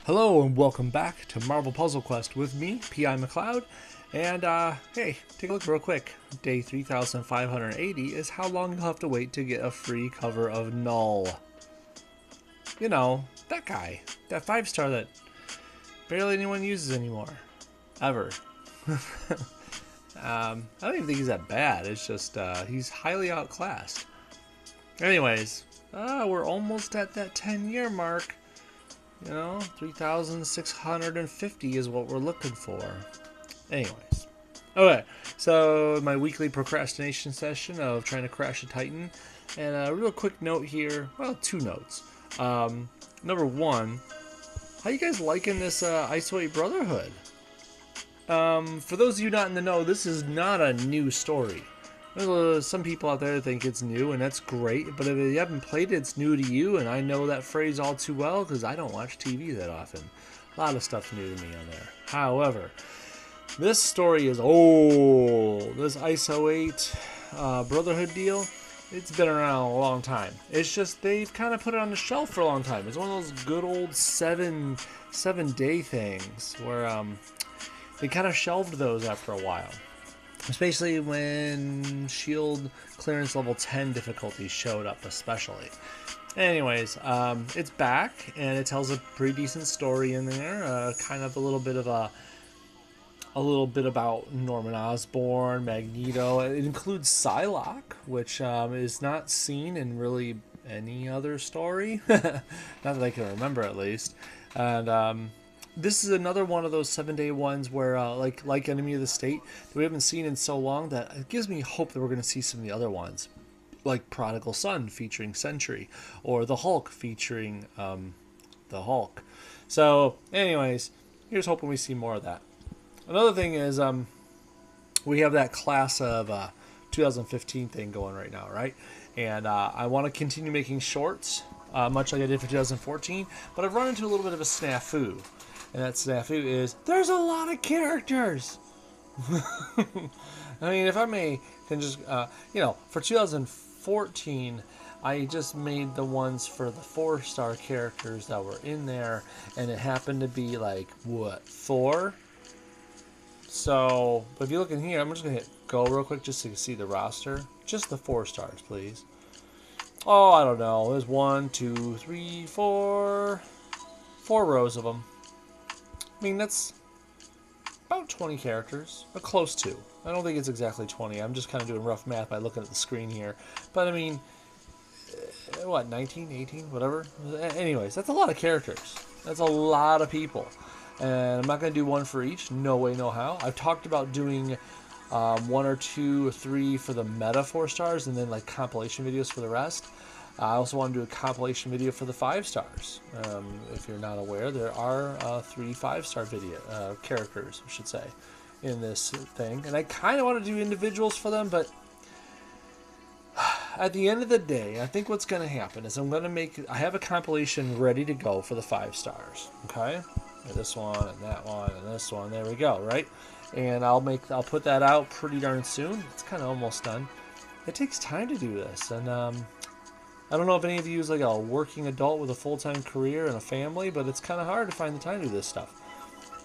Hello and welcome back to Marvel Puzzle Quest with me, P.I. McLeod. And hey, take a look real quick. Day 3580 is how long you'll have to wait to get a free cover of Null. You know, that guy. That 5-star that barely anyone uses anymore. Ever. I don't even think he's that bad. It's just he's highly outclassed. Anyways, we're almost at that 10-year mark. You know, 3,650 is what we're looking for. Anyways. Okay, so my weekly procrastination session of trying to crash a Titan. And a real quick note here. Well, 2 notes. Number 1, how you guys liking this Iceman Brotherhood? For those of you not in the know, this is not a new story. Some people out there think it's new, and that's great, but if you haven't played it, it's new to you, and I know that phrase all too well because I don't watch TV that often. A lot of stuff's new to me on there. However, this story is old. This ISO 8 Brotherhood deal, it's been around a long time. It's just they've kind of put it on the shelf for a long time. It's one of those good old seven-day things where they kind of shelved those after a while. Especially when shield clearance level 10 difficulties showed up especially. Anyways, it's back and it tells a pretty decent story in there. Kind of a little bit about Norman Osborn, Magneto. It includes Psylocke, which is not seen in really any other story. Not that I can remember at least. And this is another one of those 7-day ones where, like Enemy of the State, that we haven't seen in so long that it gives me hope that we're going to see some of the other ones, like Prodigal Son featuring Sentry, or The Hulk featuring the Hulk. So, anyways, here's hoping we see more of that. Another thing is we have that class of 2015 thing going right now, right? And I want to continue making shorts, much like I did for 2014, but I've run into a little bit of a snafu. And that snafu is, there's a lot of characters. I mean, if I can just, for 2014, I just made the ones for the 4-star characters that were in there, and it happened to be like, what, 4? So, but if you look in here, I'm just going to hit go real quick just so you can see the roster. Just the 4 stars, please. Oh, I don't know. There's 1, 2, 3, 4 rows of them. I mean, that's about 20 characters, or close to. I don't think it's exactly 20. I'm just kind of doing rough math by looking at the screen here. But, I mean, what, 19, 18, whatever? Anyways, that's a lot of characters. That's a lot of people. And I'm not going to do one for each. No way, no how. I've talked about doing 1 or 2 or 3 for the meta 4 stars and then, like, compilation videos for the rest. I also want to do a compilation video for the 5 stars. If you're not aware, there are 3 5-star video characters, I should say, in this thing. And I kind of want to do individuals for them, but at the end of the day, I think what's going to happen is I have a compilation ready to go for the 5 stars. Okay? And this one, and that one, and this one. There we go, right? And I'll put that out pretty darn soon. It's kind of almost done. It takes time to do this, and I don't know if any of you is like a working adult with a full-time career and a family, but it's kind of hard to find the time to do this stuff.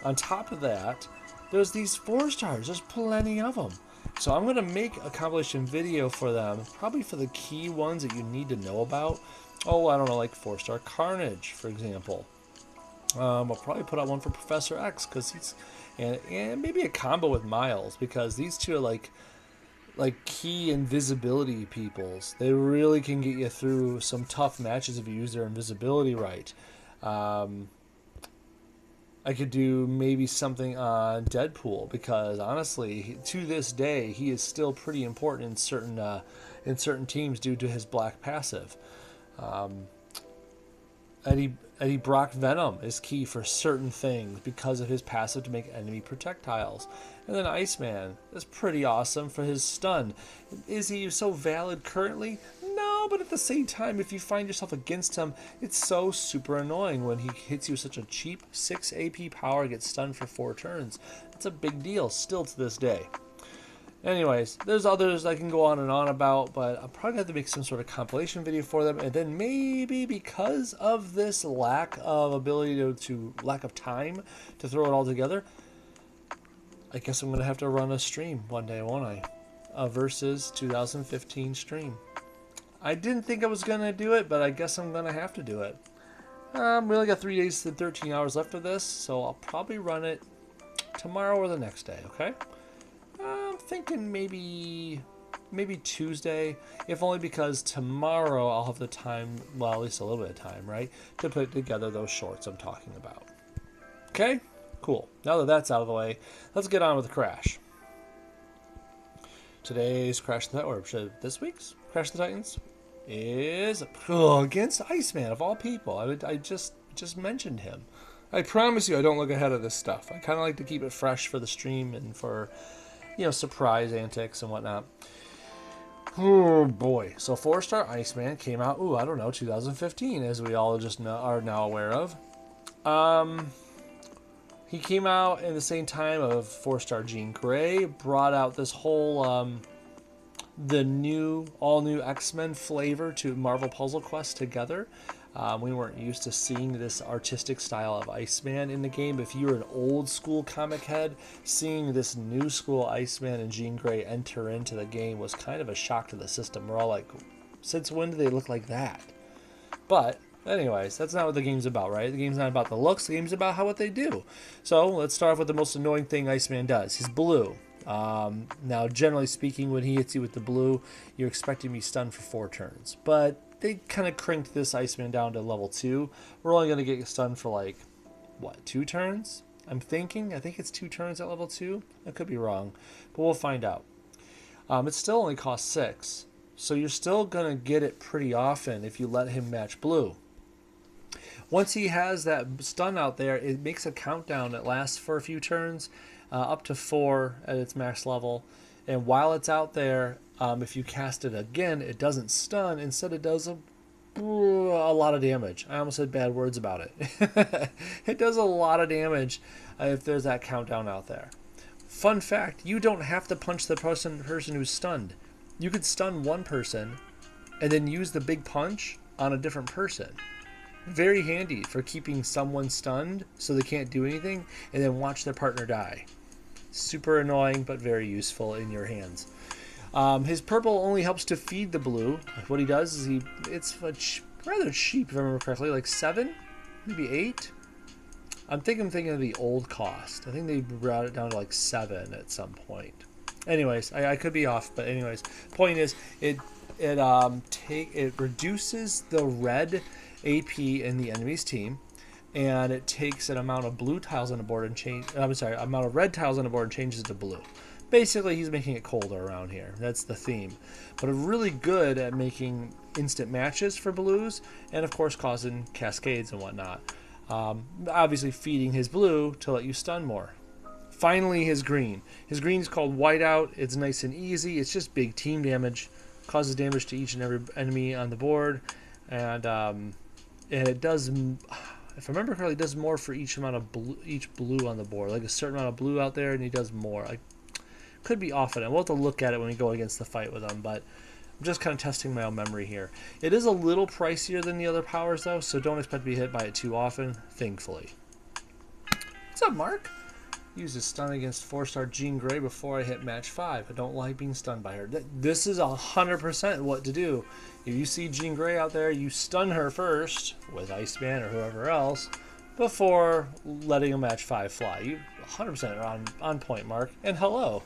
On top of that, there's these 4 stars. There's plenty of them. So I'm going to make a compilation video for them, probably for the key ones that you need to know about. Oh, I don't know, like 4-star Carnage, for example. I'll probably put out one for Professor X, because he's... And maybe a combo with Miles, because these two are like key invisibility peoples. They really can get you through some tough matches if you use their invisibility right. I could do maybe something on Deadpool, because honestly, to this day, he is still pretty important in certain teams due to his black passive. Eddie Brock Venom is key for certain things because of his passive to make enemy projectiles. And then Iceman is pretty awesome for his stun. Is he so valid currently? No, but at the same time, if you find yourself against him, it's so super annoying when he hits you with such a cheap 6 AP power, gets stunned for 4 turns. It's a big deal still to this day. Anyways, there's others I can go on and on about, but I'll probably have to make some sort of compilation video for them. And then maybe because of this lack of ability to lack of time to throw it all together, I guess I'm going to have to run a stream one day, won't I? A Versus 2015 stream. I didn't think I was going to do it, but I guess I'm going to have to do it. We only got 3 days and 13 hours left of this, so I'll probably run it tomorrow or the next day, okay? I'm thinking maybe Tuesday, if only because tomorrow I'll have the time, well, at least a little bit of time, right, to put together those shorts I'm talking about. Okay? Cool. Now that that's out of the way, let's get on with the crash. Today's Crash the Titans, or this week's Crash the Titans, is against Iceman, of all people. I just mentioned him. I promise you I don't look ahead of this stuff. I kind of like to keep it fresh for the stream and for, you know, surprise antics and whatnot. Oh boy. So 4-star Iceman came out, I don't know, 2015, as we all just are now aware of. He came out in the same time of 4-star Jean Grey, brought out this whole the all new X-Men flavor to Marvel Puzzle Quest together. We weren't used to seeing this artistic style of Iceman in the game. If you were an old school comic head, seeing this new school Iceman and Jean Grey enter into the game was kind of a shock to the system. We're all like, since when do they look like that? But anyways, that's not what the game's about, right? The game's not about the looks, the game's about what they do. So let's start off with the most annoying thing Iceman does. He's blue. Now, generally speaking, when he hits you with the blue, you're expecting to be stunned for 4 turns. But they kind of cranked this Iceman down to level 2. We're only going to get stunned for like, what, 2 turns? I think it's 2 turns at level 2. I could be wrong, but we'll find out. It still only costs 6, so you're still going to get it pretty often if you let him match blue. Once he has that stun out there, it makes a countdown that lasts for a few turns, up to 4 at its max level. And while it's out there, if you cast it again, it doesn't stun. Instead, it does a lot of damage. I almost said bad words about it. It does a lot of damage if there's that countdown out there. Fun fact, you don't have to punch the person who's stunned. You could stun one person and then use the big punch on a different person. Very handy for keeping someone stunned so they can't do anything and then watch their partner die. Super annoying, but very useful in your hands. His purple only helps to feed the blue. What he does is it's rather cheap, if I remember correctly, like 7, maybe 8. I'm thinking of the old cost. I think they brought it down to like 7 at some point. Anyways, I could be off, but anyways, point is it reduces the red AP in the enemy's team, and it takes an amount of blue tiles on the board and amount of red tiles on the board and changes it to blue. Basically, he's making it colder around here. That's the theme. But really good at making instant matches for blues, and of course causing cascades and whatnot. Obviously feeding his blue to let you stun more. Finally, his green. His green is called Whiteout. It's nice and easy. It's just big team damage. Causes damage to each and every enemy on the board. And it does, if I remember correctly, it does more for each amount of blue on the board. Like a certain amount of blue out there, and he does more. I could be off on it. We'll have to look at it when we go against the fight with him, but I'm just kind of testing my own memory here. It is a little pricier than the other powers, though, so don't expect to be hit by it too often, thankfully. What's up, Mark? Use a stun against 4-star Jean Grey before I hit match 5. I don't like being stunned by her. This is 100% what to do. If you see Jean Grey out there, you stun her first with Iceman or whoever else before letting a match 5 fly. You 100% are on point, Mark. And hello.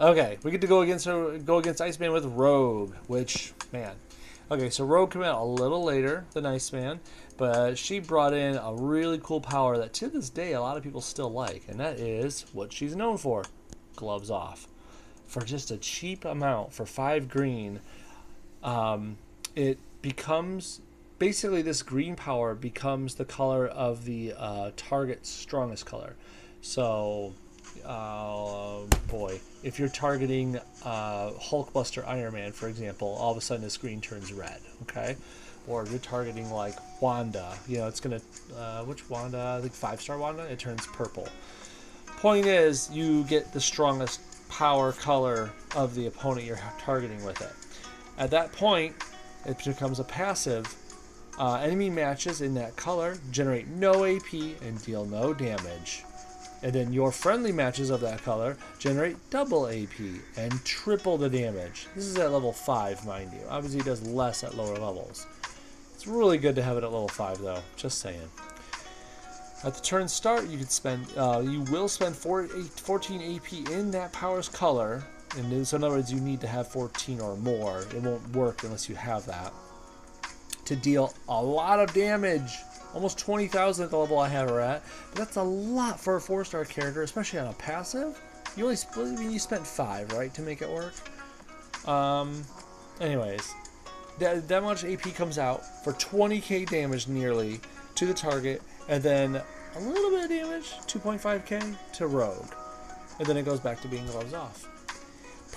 Okay, we get to go against Iceman with Rogue, which, man. Okay, so Rogue came out a little later than Iceman, but she brought in a really cool power that to this day a lot of people still like, and that is what she's known for, gloves off. For just a cheap amount, for 5 green, it becomes, basically this green power becomes the color of the target's strongest color. So, boy, if you're targeting Hulkbuster Iron Man, for example, all of a sudden this green turns red, okay? Or if you're targeting like Wanda, you know, it's gonna, which Wanda? I think 5-star Wanda, it turns purple. Point is, you get the strongest power color of the opponent you're targeting with it. At that point, it becomes a passive. Enemy matches in that color generate no AP and deal no damage. And then your friendly matches of that color generate double AP and triple the damage. This is at level 5, mind you. Obviously, it does less at lower levels. It's really good to have it at level 5, though. Just saying. At the turn start, you could spend. You will spend 14 AP in that power's color. And so, in other words, you need to have 14 or more. It won't work unless you have that. To deal a lot of damage. Almost 20,000 at the level I have her at. But that's a lot for a 4-star character, especially on a passive. You only you spent 5, right, to make it work? Anyways, that much AP comes out for 20k damage nearly to the target, and then a little bit of damage, 2.5k, to Rogue. And then it goes back to being gloves off.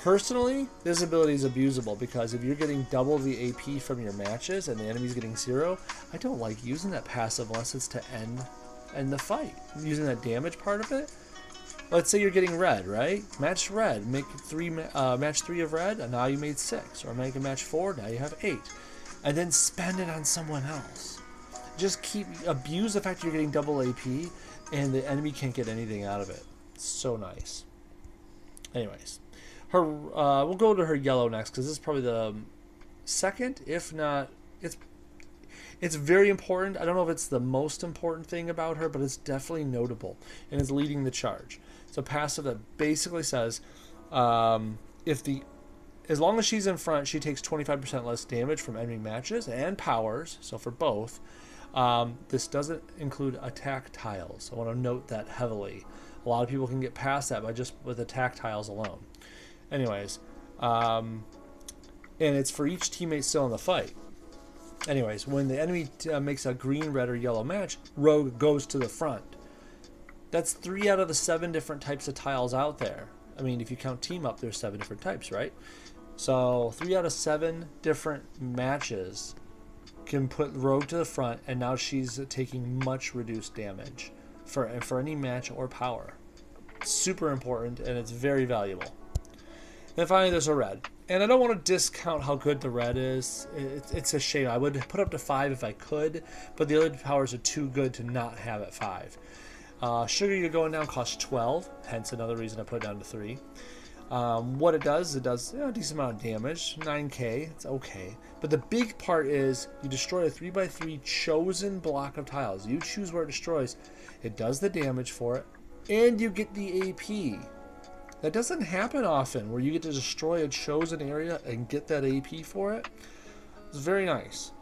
Personally, this ability is abusable because if you're getting double the AP from your matches and the enemy's getting 0, I don't like using that passive unless it's to end the fight. Using that damage part of it. Let's say you're getting red, right? Match red. Make match 3 of red, and now you made 6. Or make a match 4, now you have 8. And then spend it on someone else. Just abuse the fact that you're getting double AP, and the enemy can't get anything out of it. It's so nice. Anyways. We'll go to her yellow next because this is probably the second, if not, it's very important. I don't know if it's the most important thing about her, but it's definitely notable, and it's leading the charge. It's a passive that basically says, as long as she's in front, she takes 25% less damage from enemy matches and powers. So for both, this doesn't include attack tiles. I want to note that heavily. A lot of people can get past that by just with attack tiles alone. Anyways, and it's for each teammate still in the fight. Anyways, when the enemy makes a green, red, or yellow match, Rogue goes to the front. That's 3 out of the 7 different types of tiles out there. I mean, if you count team up, there's 7 different types, right? So 3 out of 7 different matches can put Rogue to the front, and now she's taking much reduced damage for any match or power. It's super important, and it's very valuable. And finally, there's a red. And I don't want to discount how good the red is. It's a shame. I would put up to 5 if I could, but the other powers are too good to not have at 5. Sugar you're going down costs 12, hence another reason I put it down to 3. What it does a decent amount of damage, 9k, it's okay. But the big part is you destroy a 3x3 chosen block of tiles. You choose where it destroys. It does the damage for it, and you get the AP. That doesn't happen often, where you get to destroy a chosen area and get that AP for it. It's very nice.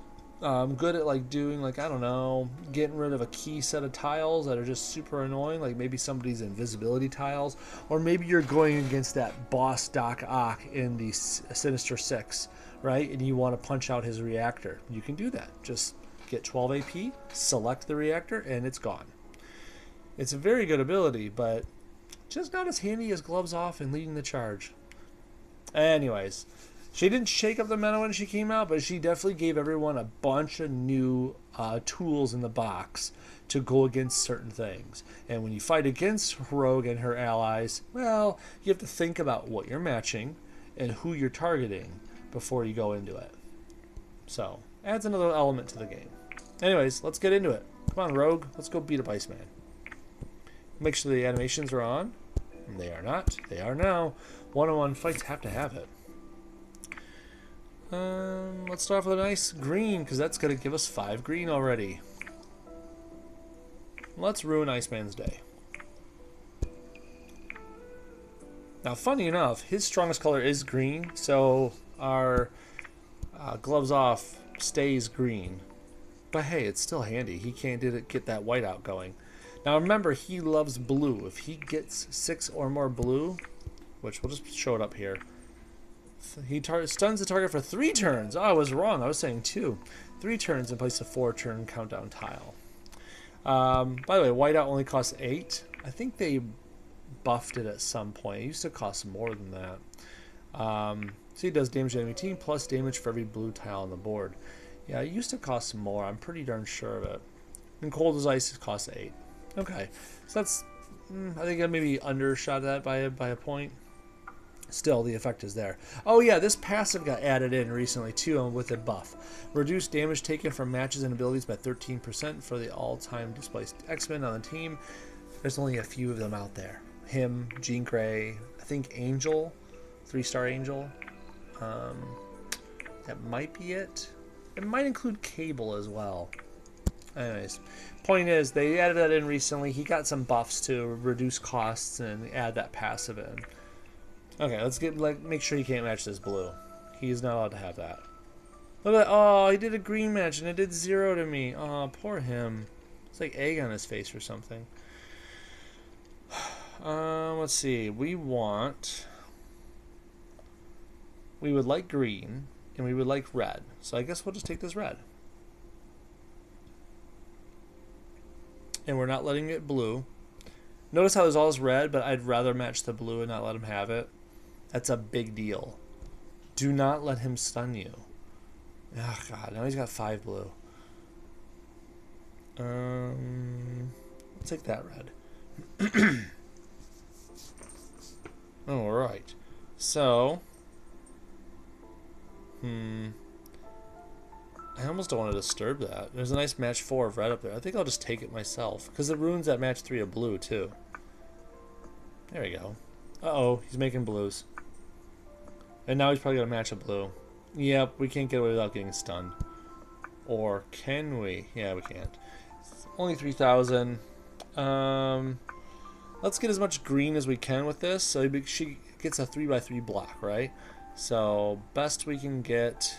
I'm good at doing I don't know, getting rid of a key set of tiles that are just super annoying, like maybe somebody's invisibility tiles, or maybe you're going against that boss Doc Ock in the Sinister Six, right? And you want to punch out his reactor. You can do that. Just get 12 AP, select the reactor, and it's gone. It's a very good ability, but just not as handy as gloves off and leading the charge. Anyways, she didn't shake up the meta when she came out, but she definitely gave everyone a bunch of new tools in the box to go against certain things. And when you fight against Rogue and her allies, well, you have to think about what you're matching and who you're targeting before you go into it. So, adds another element to the game. Anyways, let's get into it. Come on, Rogue. Let's go beat up Iceman. Make sure the animations are on. They are not. They are now. One-on-one fights have to have it. Let's start off with a nice green, because that's going to give us 5 green already. Let's ruin Iceman's day. Now, funny enough, his strongest color is green, so our gloves off stays green. But hey, it's still handy. He can't get that white out going. Now remember, he loves blue. If he gets 6 or more blue, which we'll just show it up here, he stuns the target for 3 turns. Oh, I was wrong. I was saying 2. 3 turns and place a 4-turn countdown tile. By the way, whiteout only costs 8. I think they buffed it at some point. It used to cost more than that. So he does damage to the enemy team plus damage for every blue tile on the board. Yeah, it used to cost more. I'm pretty darn sure of it. And cold as ice costs 8. Okay, so that's I think I maybe undershot that by a point. Still, the effect is there. Oh yeah, this passive got added in recently too with a buff. Reduce damage taken from matches and abilities by 13% for the all-time displaced X-Men on the team. There's only a few of them out there. Him, Jean Grey, I think Angel, 3-star Angel. That might be it. It might include Cable as well. Anyways, point is, they added that in recently. He got some buffs to reduce costs and add that passive in. Okay, let's make sure he can't match this blue. He's not allowed to have that. Look at that. Oh, he did a green match and it did 0 to me. Oh, poor him. It's like egg on his face or something. Let's see. We would like green and we would like red. So I guess we'll just take this red. And we're not letting it blue. Notice how there's all this red, but I'd rather match the blue and not let him have it. That's a big deal. Do not let him stun you. Oh god, now he's got 5 blue. I'll take that red. Alright. So I almost don't want to disturb that. There's a nice match 4 of red up there. I think I'll just take it myself. Because it ruins that match 3 of blue too. There we go. Uh-oh, he's making blues. And now he's probably going to match a blue. Yep, we can't get away without getting stunned. Or can we? Yeah, we can't. It's only 3,000. Let's get as much green as we can with this. So she gets a 3x3 block, right? So best we can get...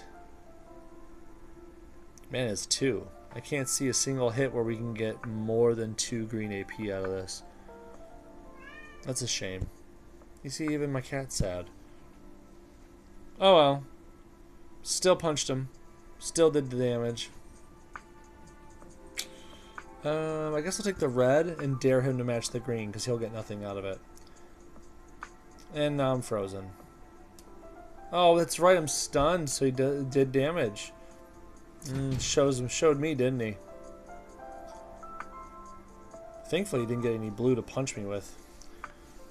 Man, it's 2. I can't see a single hit where we can get more than 2 green AP out of this. That's a shame. You see, even my cat's sad. Oh well. Still punched him. Still did the damage. I guess I'll take the red and dare him to match the green because he'll get nothing out of it. And now I'm frozen. Oh, that's right. I'm stunned, so he did damage. Showed me, didn't he? Thankfully, he didn't get any blue to punch me with.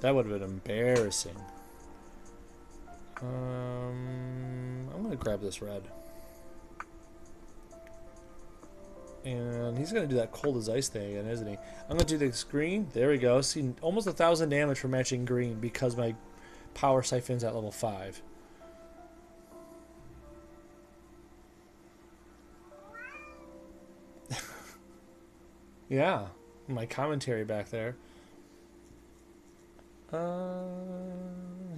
That would have been embarrassing. I'm gonna grab this red. And he's gonna do that cold as ice thing again, isn't he? I'm gonna do this green. There we go. See, almost 1,000 damage for matching green because my power siphon's at level 5. Yeah, my commentary back there.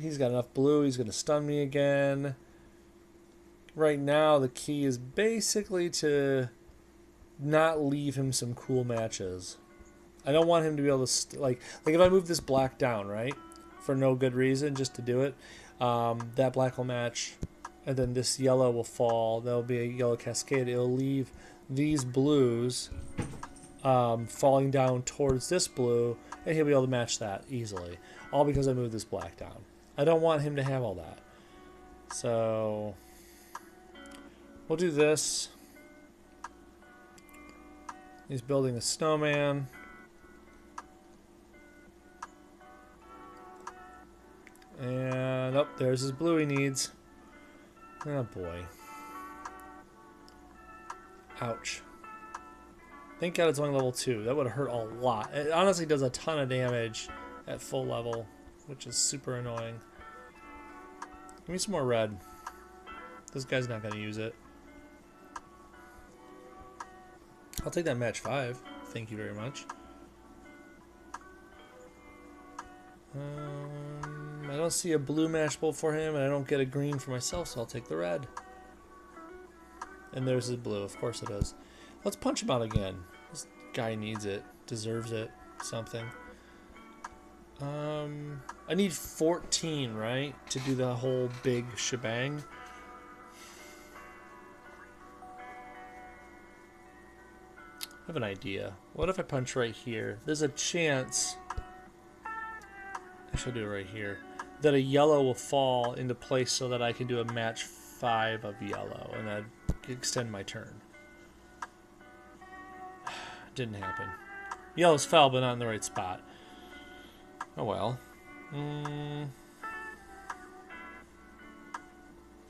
He's got enough blue. He's gonna stun me again. Right now, the key is basically to not leave him some cool matches. I don't want him to be able to like if I move this black down, right, for no good reason, just to do it, that black will match, and then this yellow will fall. There'll be a yellow cascade. It'll leave these blues falling down towards this blue, and he'll be able to match that easily. All because I moved this black down. I don't want him to have all that. So we'll do this. He's building a snowman. And oh, there's his blue he needs. Oh boy. Ouch. Thank God it's only level 2. That would have hurt a lot. It honestly does a ton of damage at full level, which is super annoying. Give me some more red. This guy's not going to use it. I'll take that match 5. Thank you very much. I don't see a blue matchable for him, and I don't get a green for myself, so I'll take the red. And there's his blue. Of course it is. Let's punch him out again. This guy needs it. Deserves it. Something. I need 14, right? To do the whole big shebang. I have an idea. What if I punch right here? There's a chance... I should do it right here. That a yellow will fall into place so that I can do a match 5 of yellow. And I'd extend my turn. Didn't happen. Yellows fell, but not in the right spot. Oh well. Mm.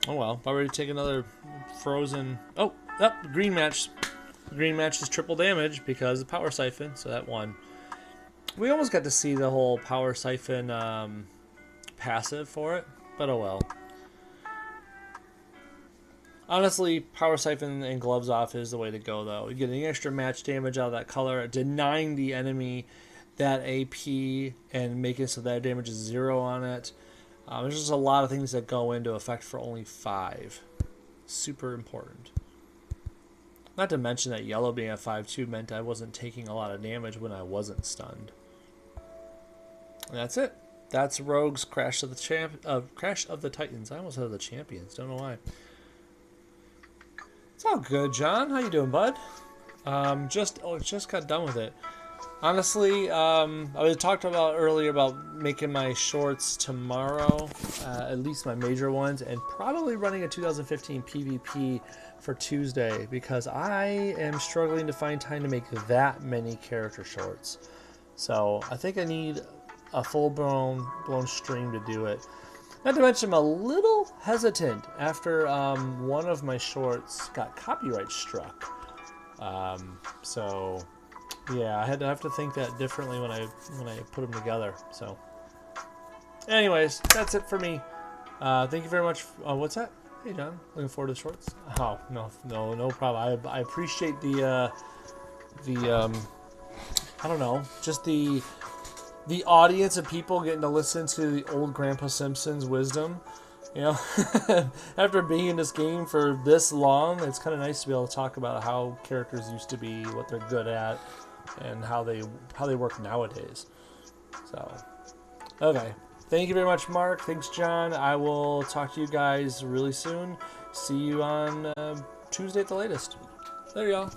Oh well. Already take another frozen. Oh, yep. Green match. Green match is triple damage because of power siphon, so that won. We almost got to see the whole power siphon passive for it, but oh well. Honestly, power siphon and gloves off is the way to go, though. You get an extra match damage out of that color, denying the enemy that AP and making so that damage is 0 on it. There's just a lot of things that go into effect for only 5. Super important. Not to mention that yellow being at 5-2 meant I wasn't taking a lot of damage when I wasn't stunned. And that's it. That's Rogue's Crash of the Titans. I almost said the Champions. Don't know why. It's all good, John. How you doing, bud? Just got done with it. Honestly, I talked about earlier about making my shorts tomorrow, at least my major ones, and probably running a 2015 PvP for Tuesday because I am struggling to find time to make that many character shorts. So I think I need a full-blown stream to do it. Not to mention, I'm a little hesitant after one of my shorts got copyright struck. So yeah, I have to think that differently when I put them together. So, anyways, that's it for me. Thank you very much. What's that? Hey, John. Looking forward to the shorts. Oh no problem. I appreciate the I don't know, just the audience of people getting to listen to the old Grandpa Simpson's wisdom. You know, after being in this game for this long, it's kind of nice to be able to talk about how characters used to be, what they're good at, and how they work nowadays. So, okay. Thank you very much, Mark. Thanks, John. I will talk to you guys really soon. See you on Tuesday at the latest. There you go.